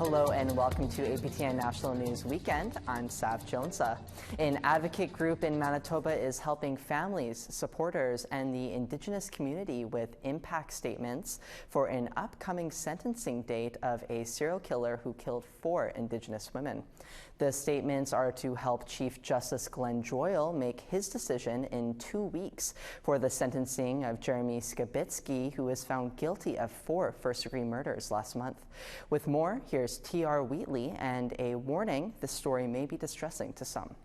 Hello and welcome to APTN National News Weekend. I'm Sav Jonesa. An advocate group in Manitoba is helping families, supporters, and the Indigenous community with impact statements for an upcoming sentencing date of a serial killer who killed 4 Indigenous women. The statements are to help Chief Justice Glenn Joyal make his decision in 2 weeks for the sentencing of Jeremy Skibitsky, who was found guilty of 4 first-degree murders last month. With more, here's T.R. Wheatley and a warning: the story may be distressing to some.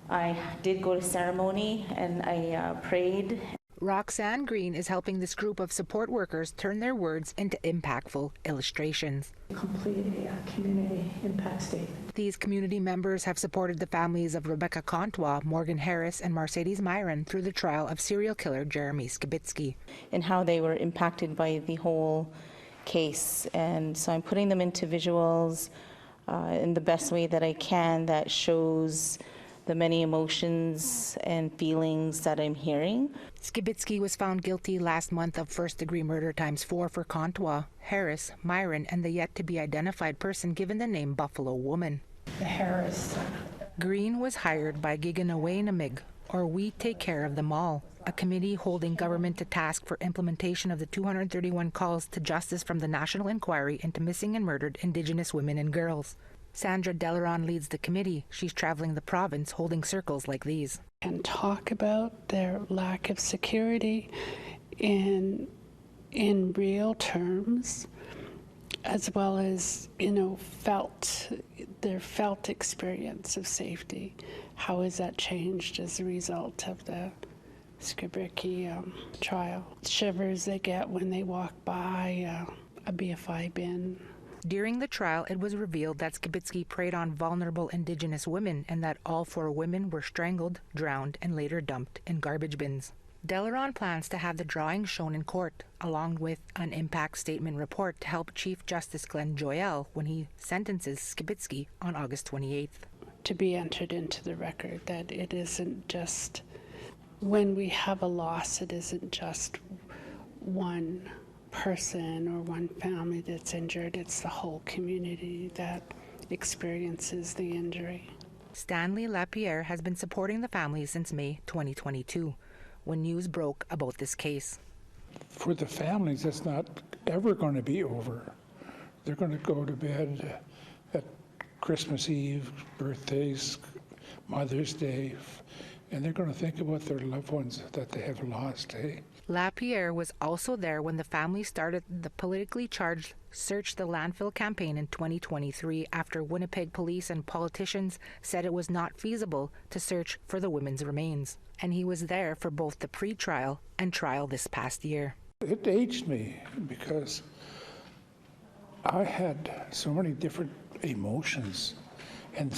I did go to ceremony and I prayed. Roxanne Green is helping this group of support workers turn their words into impactful illustrations. Complete a community impact statement. These community members have supported the families of Rebecca Contois, Morgan Harris, and Mercedes Myron through the trial of serial killer Jeremy Skibitsky. And how they were impacted by the whole case. And so I'm putting them into visuals in the best way that I can that shows the many emotions and feelings that I'm hearing. Skibitsky was found guilty last month of first-degree murder ×4 for Contois, Harris, Myron, and the yet-to-be-identified person given the name Buffalo Woman. The Harris. Green was hired by Giganaway-Namig, or We Take Care of Them All, a committee holding government to task for implementation of the 231 calls to justice from the National Inquiry into Missing and Murdered Indigenous Women and Girls. Sandra Delaron leads the committee. She's traveling the province holding circles like these. And talk about their lack of security in real terms, as well as, their felt experience of safety. How has that changed as a result of the Skibitsky trial? Shivers they get when they walk by a BFI bin. During the trial, it was revealed that Skibitsky preyed on vulnerable Indigenous women and that all 4 women were strangled, drowned, and later dumped in garbage bins. Delaron plans to have the drawings shown in court, along with an impact statement report to help Chief Justice Glenn Joyal when he sentences Skibitsky on August 28th. To be entered into the record that it isn't just, when we have a loss, it isn't just one person or one family that's injured, it's the whole community that experiences the injury. Stanley Lapierre has been supporting the family since May 2022, when news broke about this case. For the families, it's not ever going to be over. They're going to go to bed at Christmas Eve, birthdays, Mother's Day, and they're going to think about their loved ones that they have lost, Lapierre was also there when the family started the politically charged Search the Landfill campaign in 2023 after Winnipeg police and politicians said it was not feasible to search for the women's remains. And he was there for both the pre-trial and trial this past year. It aged me because I had so many different emotions, and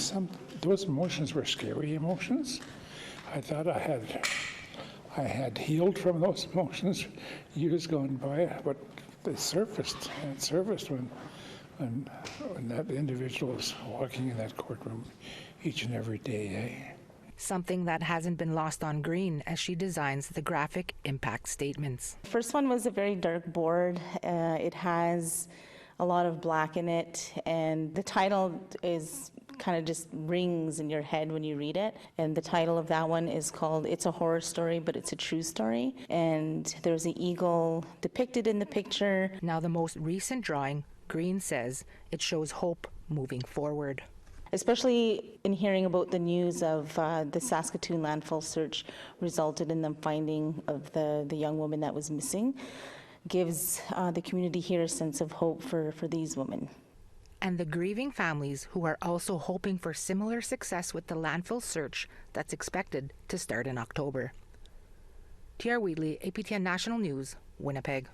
those emotions were scary emotions. I thought I had healed from those emotions years gone by, but they surfaced. And it surfaced when that individual was walking in that courtroom each and every day. Something that hasn't been lost on Green as she designs the graphic impact statements. First one was a very dark board. It has a lot of black in it, and the title is kind of just rings in your head when you read it. And the title of that one is called It's a Horror Story, but It's a True Story. And there's an eagle depicted in the picture. Now the most recent drawing, Green says, it shows hope moving forward. Especially in hearing about the news of the Saskatoon landfill search resulted in them finding of the young woman that was missing, gives the community here a sense of hope for these women. And the grieving families who are also hoping for similar success with the landfill search that's expected to start in October. T.R. Wheatley, APTN National News, Winnipeg.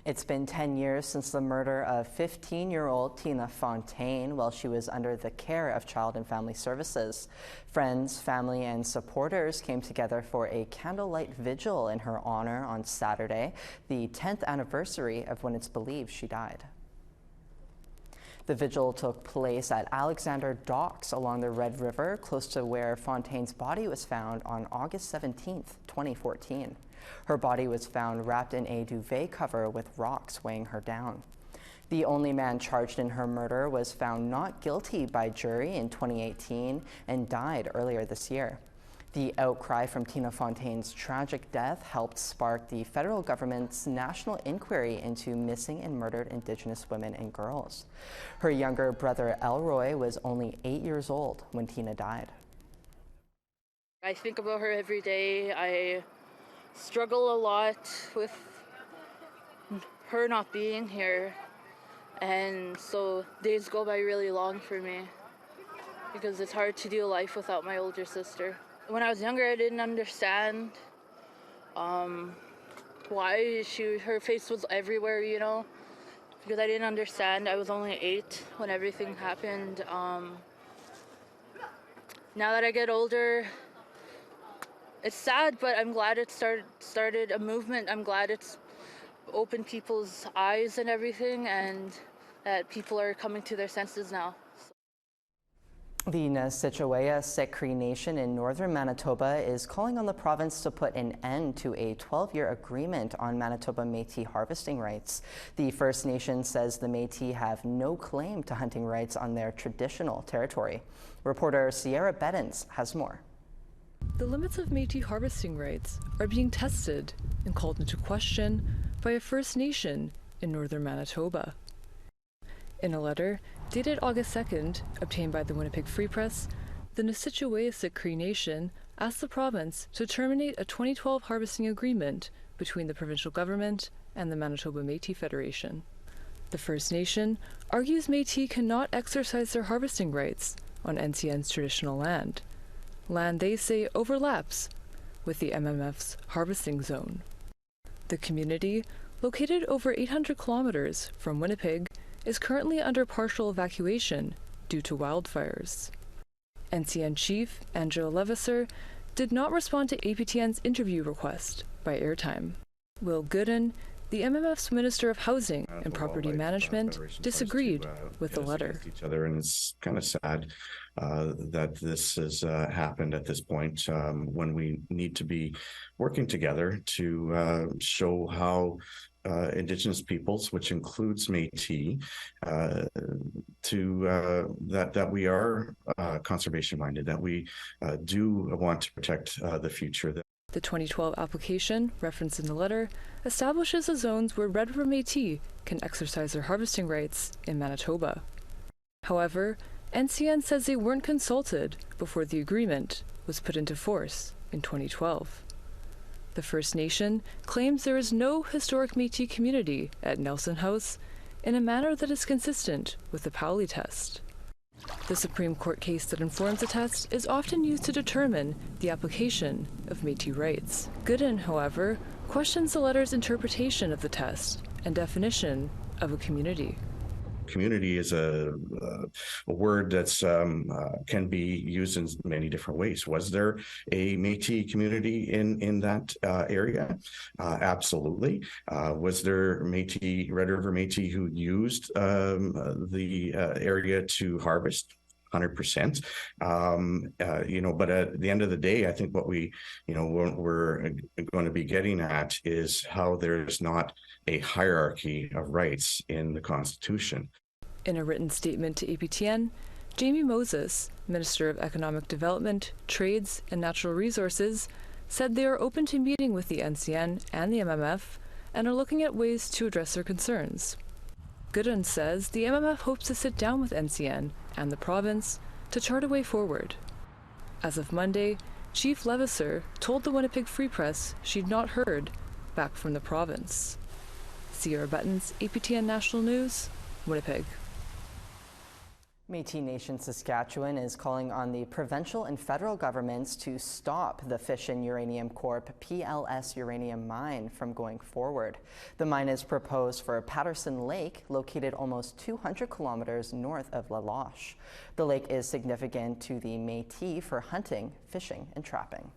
It's been 10 years since the murder of 15-year-old Tina Fontaine while she was under the care of Child and Family Services. Friends, family, and supporters came together for a candlelight vigil in her honor on Saturday, the 10th anniversary of when it's believed she died. The vigil took place at Alexander Docks along the Red River, close to where Fontaine's body was found on August 17, 2014. Her body was found wrapped in a duvet cover with rocks weighing her down. The only man charged in her murder was found not guilty by jury in 2018 and died earlier this year. The outcry from Tina Fontaine's tragic death helped spark the federal government's national inquiry into missing and murdered Indigenous women and girls. Her younger brother Elroy was only 8 years old when Tina died. I think about her every day. I struggle a lot with her not being here. And so days go by really long for me because it's hard to do life without my older sister. When I was younger, I didn't understand why her face was everywhere, you know, because I didn't understand. I was only 8 when everything happened. Now that I get older, it's sad, but I'm glad it started a movement. I'm glad it's open people's eyes and everything, and that people are coming to their senses now. The Nasichiwaya Cree Nation in northern Manitoba is calling on the province to put an end to a 12-year agreement on Manitoba Métis harvesting rights. The First Nation says the Métis have no claim to hunting rights on their traditional territory. Reporter Sierra Beddens has more. The limits of Métis harvesting rights are being tested and called into question by a First Nation in northern Manitoba. In a letter dated August 2nd, obtained by the Winnipeg Free Press, the Nasichiwaya Cree Nation asked the province to terminate a 2012 harvesting agreement between the provincial government and the Manitoba Métis Federation. The First Nation argues Métis cannot exercise their harvesting rights on NCN's traditional land they say overlaps with the MMF's harvesting zone. The community, located over 800 kilometers from Winnipeg, is currently under partial evacuation due to wildfires. NCN Chief Angela Levasseur did not respond to APTN's interview request by airtime. Will Gooden, the MMF's Minister of Housing and Property Management, disagreed with the letter. Each other, and it's kind of sad that this has happened at this point when we need to be working together to show how Indigenous peoples, which includes Métis, that we are conservation minded, that we do want to protect the future. The 2012 application, referenced in the letter, establishes the zones where Red River Métis can exercise their harvesting rights in Manitoba. However, NCN says they weren't consulted before the agreement was put into force in 2012. The First Nation claims there is no historic Métis community at Nelson House in a manner that is consistent with the Pauli test. The Supreme Court case that informs the test is often used to determine the application of Métis rights. Gooden, however, questions the letter's interpretation of the test and definition of a community. Community is a word that's can be used in many different ways. Was there a Métis community in that area? Absolutely. Was there Métis, Red River Métis, who used the area to harvest? 100%. But at the end of the day, I think what we're going to be getting at is how there's not a hierarchy of rights in the Constitution. In a written statement to APTN, Jamie Moses, Minister of Economic Development, Trades and Natural Resources, said they are open to meeting with the NCN and the MMF and are looking at ways to address their concerns. Gooden says the MMF hopes to sit down with NCN and the province to chart a way forward. As of Monday, Chief Levasseur told the Winnipeg Free Press she'd not heard back from the province. Sierra Beddens, APTN National News, Winnipeg. Métis Nation Saskatchewan is calling on the provincial and federal governments to stop the Fission Uranium Corp. PLS uranium mine from going forward. The mine is proposed for Patterson Lake, located almost 200 kilometers north of La Loche. The lake is significant to the Métis for hunting, fishing, and trapping.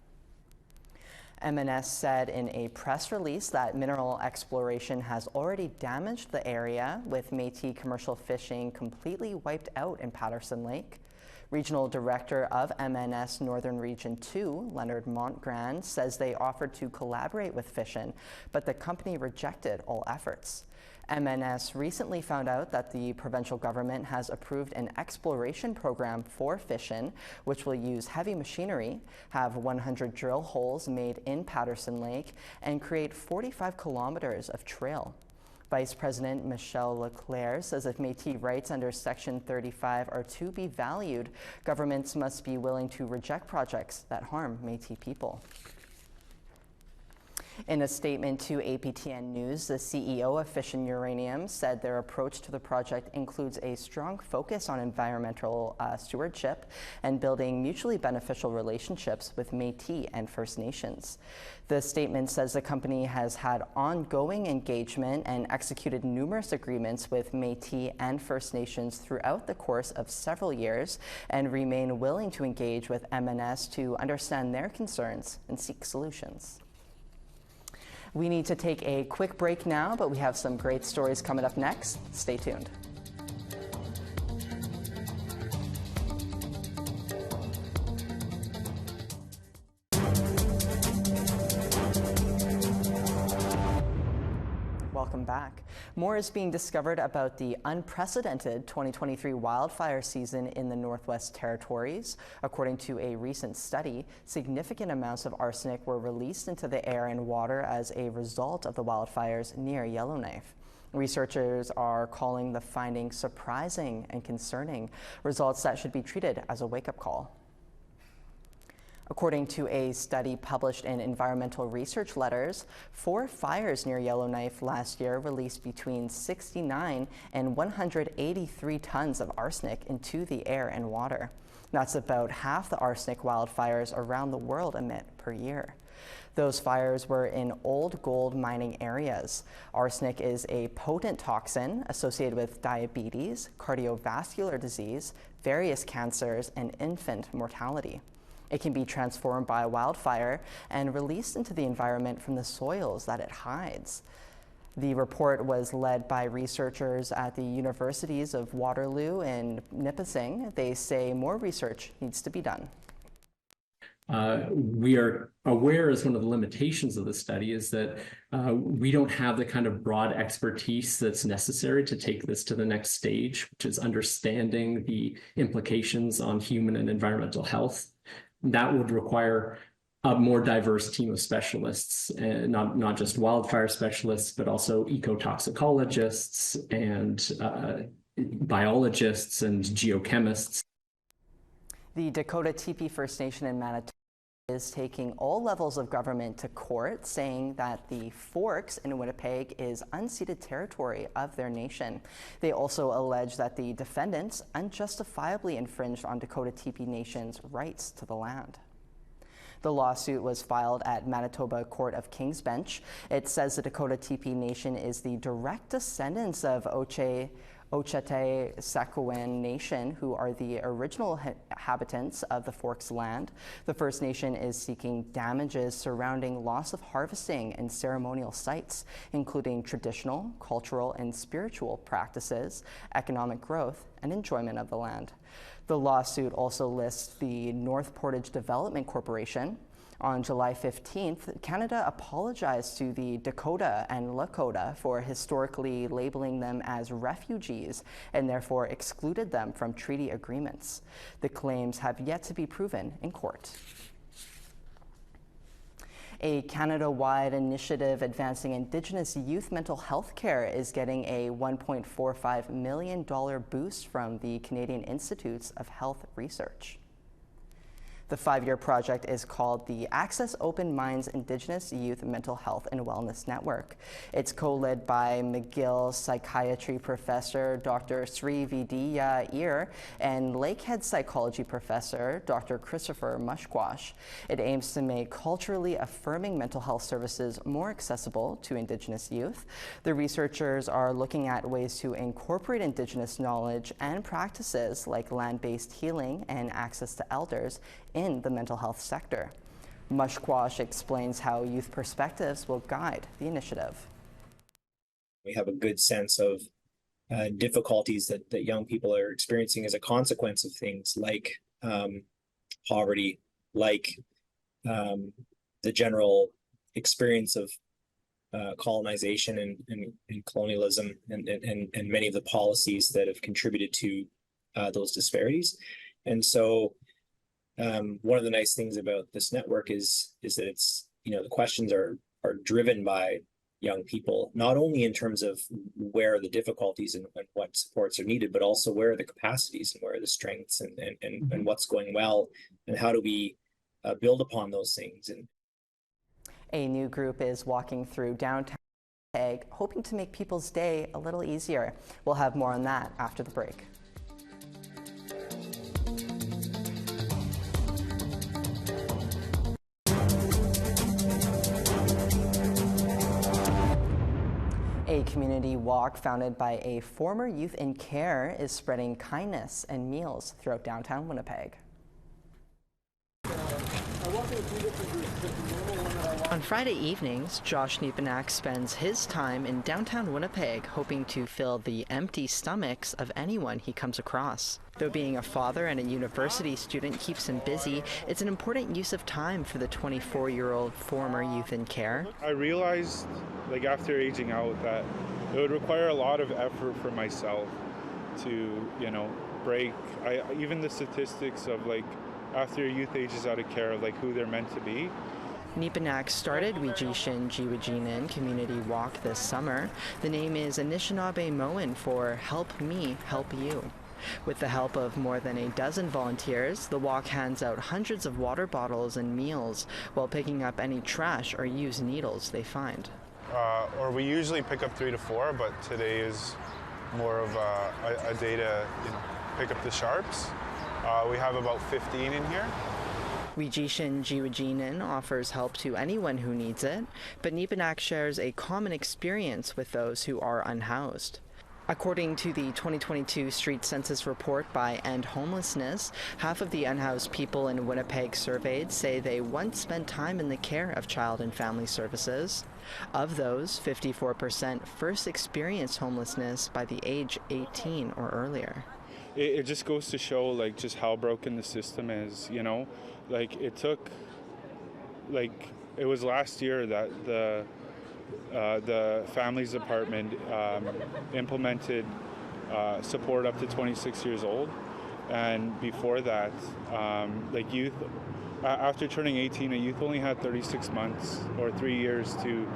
MNS said in a press release that mineral exploration has already damaged the area, with Métis commercial fishing completely wiped out in Patterson Lake. Regional Director of MNS Northern Region 2, Leonard Montgrand, says they offered to collaborate with Fission, but the company rejected all efforts. MNS recently found out that the provincial government has approved an exploration program for Fission, which will use heavy machinery, have 100 drill holes made in Patterson Lake, and create 45 kilometers of trail. Vice President Michelle Leclerc says if Métis rights under Section 35 are to be valued, governments must be willing to reject projects that harm Métis people. In a statement to APTN News, the CEO of Fission Uranium said their approach to the project includes a strong focus on environmental stewardship and building mutually beneficial relationships with Métis and First Nations. The statement says the company has had ongoing engagement and executed numerous agreements with Métis and First Nations throughout the course of several years and remain willing to engage with MNS to understand their concerns and seek solutions. We need to take a quick break now, but we have some great stories coming up next. Stay tuned. Welcome back. More is being discovered about the unprecedented 2023 wildfire season in the Northwest Territories. According to a recent study, significant amounts of arsenic were released into the air and water as a result of the wildfires near Yellowknife. Researchers are calling the findings surprising and concerning, results that should be treated as a wake-up call. According to a study published in Environmental Research Letters, 4 fires near Yellowknife last year released between 69 and 183 tons of arsenic into the air and water. That's about half the arsenic wildfires around the world emit per year. Those fires were in old gold mining areas. Arsenic is a potent toxin associated with diabetes, cardiovascular disease, various cancers, and infant mortality. It can be transformed by a wildfire and released into the environment from the soils that it hides. The report was led by researchers at the universities of Waterloo and Nipissing. They say more research needs to be done. We are aware as one of the limitations of the study is that we don't have the kind of broad expertise that's necessary to take this to the next stage, which is understanding the implications on human and environmental health. That would require a more diverse team of specialists, and not just wildfire specialists, but also ecotoxicologists and biologists and geochemists. The Dakota Teepee First Nation in Manitoba is taking all levels of government to court, saying that the Forks in Winnipeg is unceded territory of their nation. They also allege that the defendants unjustifiably infringed on Dakota Teepee Nation's rights to the land. The lawsuit was filed at Manitoba Court of King's Bench. It says the Dakota Teepee Nation is the direct descendants of Ochete-Sakowin Nation, who are the original inhabitants of the Forks land. The First Nation is seeking damages surrounding loss of harvesting and ceremonial sites, including traditional, cultural, and spiritual practices, economic growth, and enjoyment of the land. The lawsuit also lists the North Portage Development Corporation. On July 15th, Canada apologized to the Dakota and Lakota for historically labeling them as refugees and therefore excluded them from treaty agreements. The claims have yet to be proven in court. A Canada-wide initiative advancing Indigenous youth mental health care is getting a $1.45 million boost from the Canadian Institutes of Health Research. The 5-year project is called the Access Open Minds Indigenous Youth Mental Health and Wellness Network. It's co-led by McGill psychiatry professor Dr. Sri Vidya Ear and Lakehead psychology professor Dr. Christopher Mushquash. It aims to make culturally affirming mental health services more accessible to Indigenous youth. The researchers are looking at ways to incorporate Indigenous knowledge and practices like land-based healing and access to elders in the mental health sector. Mushquash explains how youth perspectives will guide the initiative. We have a good sense of difficulties that young people are experiencing as a consequence of things like poverty, like the general experience of colonization and colonialism and many of the policies that have contributed to those disparities. And so one of the nice things about this network is that it's, the questions are driven by young people, not only in terms of where are the difficulties and what supports are needed, but also where are the capacities and where are the strengths and what's going well, and how do we build upon those things. And a new group is walking through downtown Winnipeg, hoping to make people's day a little easier. We'll have more on that after the break. A community walk founded by a former youth in care is spreading kindness and meals throughout downtown Winnipeg. On Friday evenings, Josh Niepenak spends his time in downtown Winnipeg hoping to fill the empty stomachs of anyone he comes across. Though being a father and a university student keeps him busy, it's an important use of time for the 24-year-old former youth in care. I realized, after aging out, that it would require a lot of effort for myself to, break. Even the statistics of, after a youth ages out of care, of, who they're meant to be. Niepenak started Wijishin Jiwajinen Community Walk this summer. The name is Anishinaabe-Moan for Help Me, Help You. With the help of more than a dozen volunteers, the walk hands out hundreds of water bottles and meals while picking up any trash or used needles they find. Or we usually pick up 3 to 4, but today is more of a day to pick up the sharps. We have about 15 in here. Wijishin Jiwajinen offers help to anyone who needs it, but Niepenak shares a common experience with those who are unhoused. According to the 2022 Street Census report by End Homelessness, half of the unhoused people in Winnipeg surveyed say they once spent time in the care of child and family services. Of those, 54% first experienced homelessness by the age 18 or earlier. It just goes to show, just how broken the system is, it took, it was last year that the Families Department implemented support up to 26 years old. And before that, youth, after turning 18, a youth only had 36 months or 3 years to,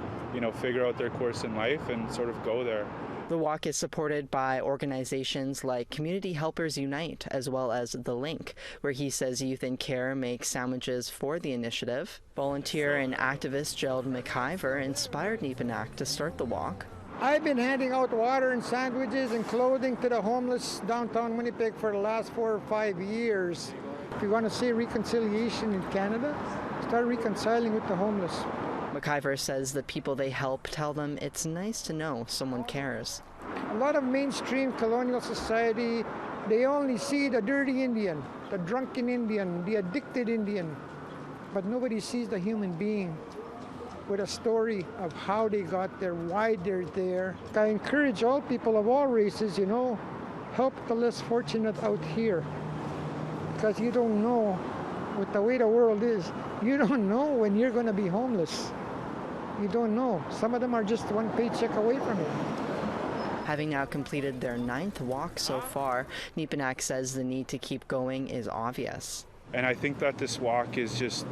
figure out their course in life and sort of go there. The walk is supported by organizations like Community Helpers Unite, as well as The Link, where he says youth in care make sandwiches for the initiative. Volunteer and activist Gerald McIver inspired Niepenak to start the walk. I've been handing out water and sandwiches and clothing to the homeless downtown Winnipeg for the last 4 or 5 years. If you want to see reconciliation in Canada, start reconciling with the homeless. McIver says the people they help tell them it's nice to know someone cares. A lot of mainstream colonial society, they only see the dirty Indian, the drunken Indian, the addicted Indian, but nobody sees the human being with a story of how they got there, why they're there. I encourage all people of all races, help the less fortunate out here, because you don't know, with the way the world is, you don't know when you're going to be homeless. You don't know. Some of them are just one paycheck away from it. Having now completed their 9th walk so far, Niepenak says the need to keep going is obvious. And I think that this walk is just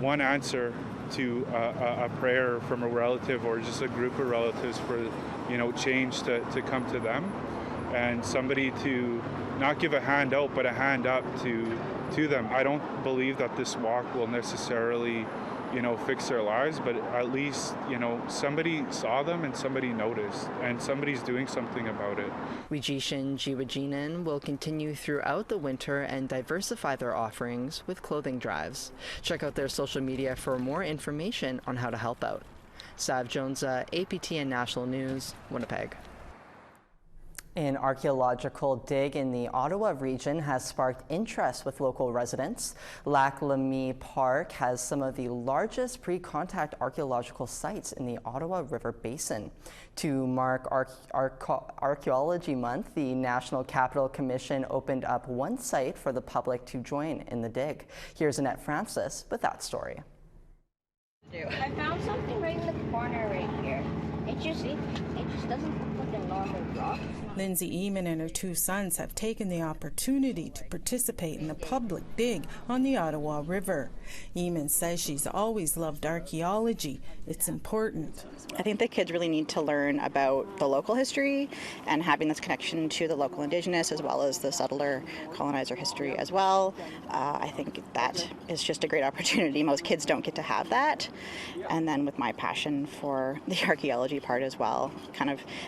one answer to a prayer from a relative or just a group of relatives for, change to come to them, and somebody to not give a hand out, but a hand up to them. I don't believe that this walk will necessarily fix their lives, but at least, somebody saw them and somebody noticed, and somebody's doing something about it. Wijishin Jiwajinen will continue throughout the winter and diversify their offerings with clothing drives. Check out their social media for more information on how to help out. Sav Jonesa, APTN National News, Winnipeg. An archaeological dig in the Ottawa region has sparked interest with local residents. Lac Lemay Park has some of the largest pre-contact archaeological sites in the Ottawa River Basin. To mark Archaeology Month, the National Capital Commission opened up one site for the public to join in the dig. Here's Annette Francis with that story. I found something right in the corner right here. It just doesn't look like a normal rock. Lindsay Eamon and her two sons have taken the opportunity to participate in a public dig on the Ottawa River. Eamon says she's always loved archaeology. It's important. I think the kids really need to learn about the local history and having this connection to the local Indigenous as well as the settler colonizer history as well. I think that is just a great opportunity. Most kids don't get to have that. And then with my passion for the archaeology part as well,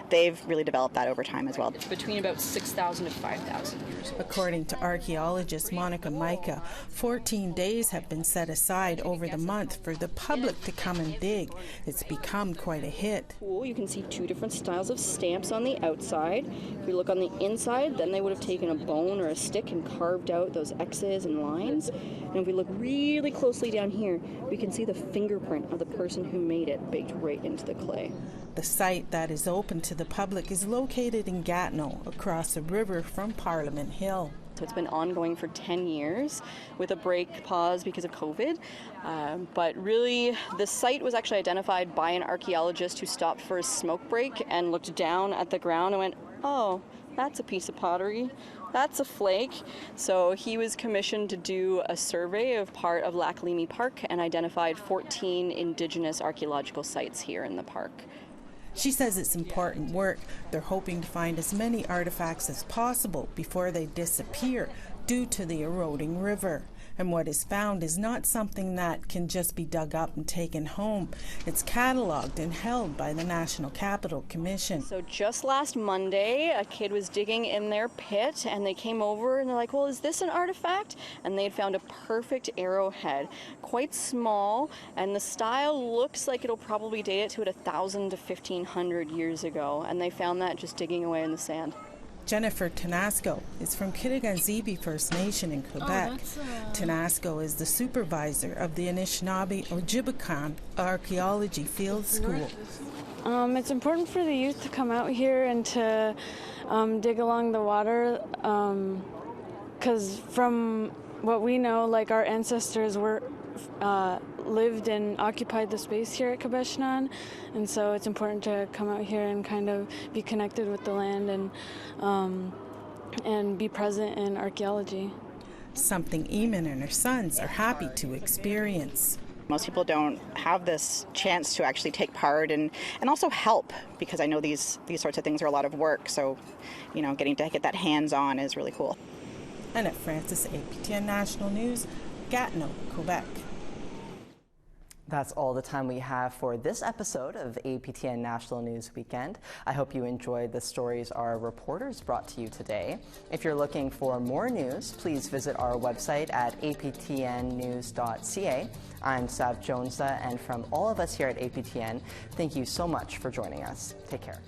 they've really developed that over time as well. It's between about 6,000 to 5,000 years old. According to archaeologist Monica Micah, 14 days have been set aside over the month for the public to come and dig. It's become quite a hit. You can see two different styles of stamps on the outside. If you look on the inside, then they would have taken a bone or a stick and carved out those X's and lines. And if we look really closely down here, we can see the fingerprint of the person who made it baked right into the clay. The site that is open to the public is located in Gatineau, across the river from Parliament Hill. So it's been ongoing for 10 years with a pause because of COVID. But really, the site was actually identified by an archaeologist who stopped for a smoke break and looked down at the ground and went, oh, that's a piece of pottery. That's a flake. So he was commissioned to do a survey of part of Lac Leamy Park and identified 14 Indigenous archaeological sites here in the park. She says it's important work. They're hoping to find as many artifacts as possible before they disappear due to the eroding river. And what is found is not something that can just be dug up and taken home. It's cataloged and held by the National Capital Commission. So just last Monday, a kid was digging in their pit and they came over and they're like, well, is this an artifact? And they'd found a perfect arrowhead, quite small, and the style looks like it'll probably date it to 1,000 to 1,500 years ago. And they found that just digging away in the sand. Jennifer Tanasco is from Kitigan-Zibi First Nation in Quebec. Tanasco is the supervisor of the Anishinaabe Ojibwakan Archaeology Field School. It's important for the youth to come out here and to dig along the water because from what we know, like our ancestors lived and occupied the space here at Kabeshnan, and so it's important to come out here and kind of be connected with the land and be present in archaeology. Something Eamon and her sons are happy to experience. Most people don't have this chance to actually take part and also help, because I know these sorts of things are a lot of work, so getting to get that hands-on is really cool. Annette Francis, APTN National News, Gatineau, Quebec. That's all the time we have for this episode of APTN National News Weekend. I hope you enjoyed the stories our reporters brought to you today. If you're looking for more news, please visit our website at aptnnews.ca. I'm Sav Jonesa, and from all of us here at APTN, thank you so much for joining us. Take care.